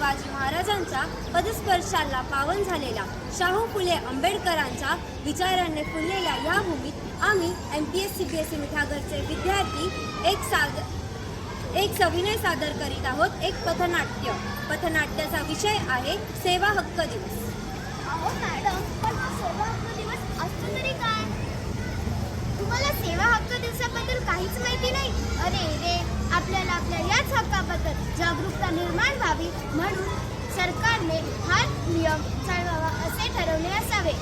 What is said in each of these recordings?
शिवाजी महाराजांच्या पदस्पर्शाला पावन झालेल्या शाहू फुले आंबेडकरांच्या विचारांनी फुललेल्या या भूमीत आम्ही MPS CBSE मिठागरचे विद्यार्थी एक सविनय सादर करीत आहोत. एक पथनाट्याचा विषय आहे सेवा हक्क दिवस. अहो मॅडम, पण हा सेवा हक्क दिवस असतो तरी काय? तुम्हाला सेवा हक्क दिवसाबद्दल काहीच माहिती नाही? अरे रे, आपल्याला आपल्या याच हक्काबद्दल जागरूकता निर्माण व्हावी म्हणून सरकारने हा नियम चालवावा असे ठरवले असावे.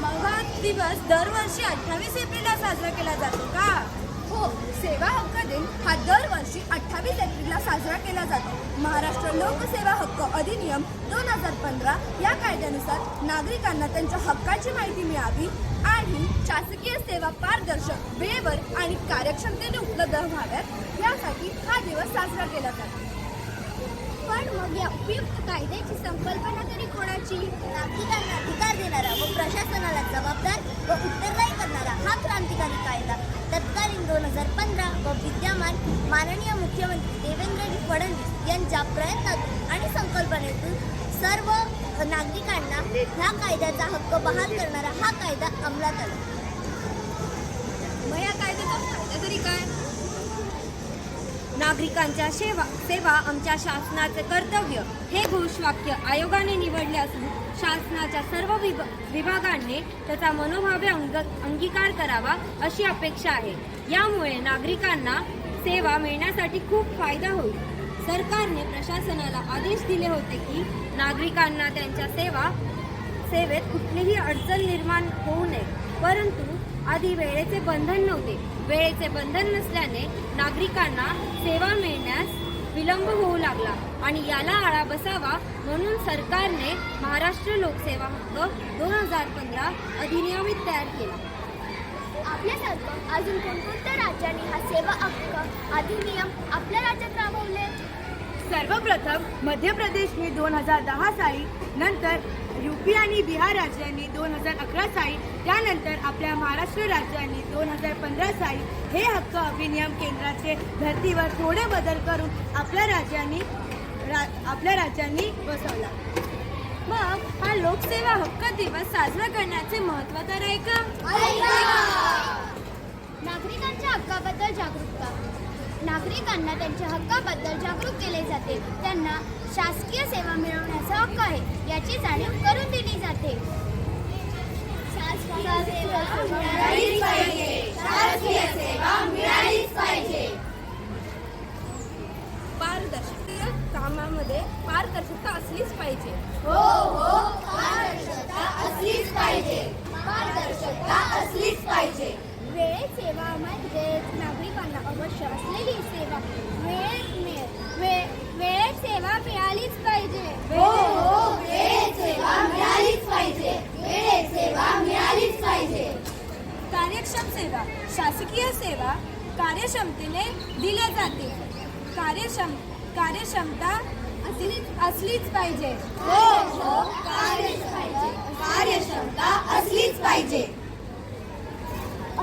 मग हा दिवस दरवर्षी 28 एप्रिलला साजरा केला जातो का? हो, सेवा हक्क दिन हा दरवर्षी 28 एप्रिलला साजरा केला जातो. महाराष्ट्र लोकसेवा हक्क अधिनियम 2015 या कायद्यानुसार नागरिकांना त्यांच्या हक्काची माहिती मिळावी आणि शासकीय सेवा पारदर्शक, वेळेवर आणि कार्यक्षमतेने उपलब्ध व्हाव्यात यासाठी हा दिवस साजरा केला जातो. पण मग या उपयुक्त कायद्याची संकल्पना तरी कोणाची? नागरिकांना अधिकार देणारा व प्रशासनाला जबाबदार व उत्तरदायी करणारा हा क्रांतिकारी कायदा तत्कालीन 2015 व विद्यमान माननीय मुख्यमंत्री देवेंद्रजी फडणवीस यांच्या प्रयत्नातून आणि संकल्पनेतून सर्व नागरिकांना ह्या कायद्याचा हक्क बहाल करणारा हा कायदा अंमलात आला. मग या कायद्याचा फायदा तरी काय? नागरिकांच्या सेवा आमच्या शासनाचे कर्तव्य हे घोषवाक्य आयोगाने मिळवले असून शासनाच्या सर्व विभागांनी त्याचा मनोभावे अंगीकार करावा अशी अपेक्षा आहे. यामुळे नागरिकांना सेवा मिळण्यासाठी खूप फायदा होईल. सरकारने प्रशासनाला आदेश दिले होते की नागरिकांना त्यांच्या सेवेत कुठलीही अडचण निर्माण होऊ नये, परंतु आधी वेळेचे बंधन नव्हते. वेळेचे बंधन नसल्याने नागरिकांना सेवा मिळण्यास विलंब होऊ लागला आणि याला आळा बसावा म्हणून सरकारने महाराष्ट्र लोकसेवा हक्क 2015 अधिनियमित तयार केला. आपल्यासारखं अजून कोणकोणत्या राज्यांनी हा सेवा हक्क अधिनियम आपल्या राज्यात राबवले? सर्वप्रथम मध्य प्रदेशने 2010 साली, नंतर UP आणि बिहार राज्यांनी 2011 साली, त्यानंतर आपल्या महाराष्ट्र राज्यांनी 2015 साली हे हक्क अधिनियम केंद्राचे धर्तीवर थोडे बदल करून आपल्या राज्यांनी बसवला. मग हा लोकसेवा हक्क दिवस साजरा करण्याचे महत्त्व तर आहे का? नागरिकांच्या हक्काबद्दल जागरूकता. नागरिकांना त्यांच्या हक्काबद्दल जागरूक केले जाते. त्यांना शासकीय सेवा मिळवण्याचा हक्क आहे याची जाणीव करून दिली जाते. पारदर्शकता कामामध्ये पारदर्शकता असलीच पाहिजे. वेळेत सेवा म्हणजे नागरिकांना अवश्य असलेली सेवा वेळेत सेवा मिळालीच पाहिजे. कार्यक्षम सेवा शासकीय सेवा कार्यक्षमतेने दिल्या जाते. कार्यक्षमता असलीच पाहिजे.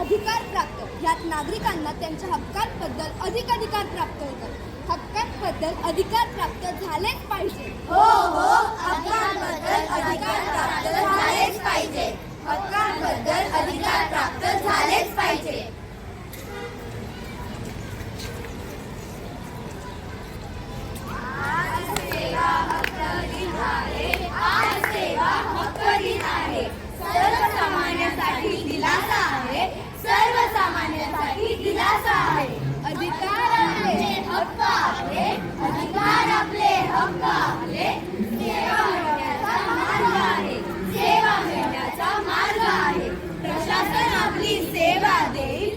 अधिकार प्राप्त. यात नागरिकांना त्यांच्या हक्कांबद्दल अधिकार प्राप्त होतात. हक्कांबद्दल अधिकार प्राप्त झालेच पाहिजे. हक्कांबद्दल अधिकार प्राप्त झालेच पाहिजे. सर्वसामान्यांसाठी दिलासा आहे. अधिकार आपले हक्क आपले. सेवा मिळण्याचा मार्ग आहे. प्रशासन आपली सेवा देईल.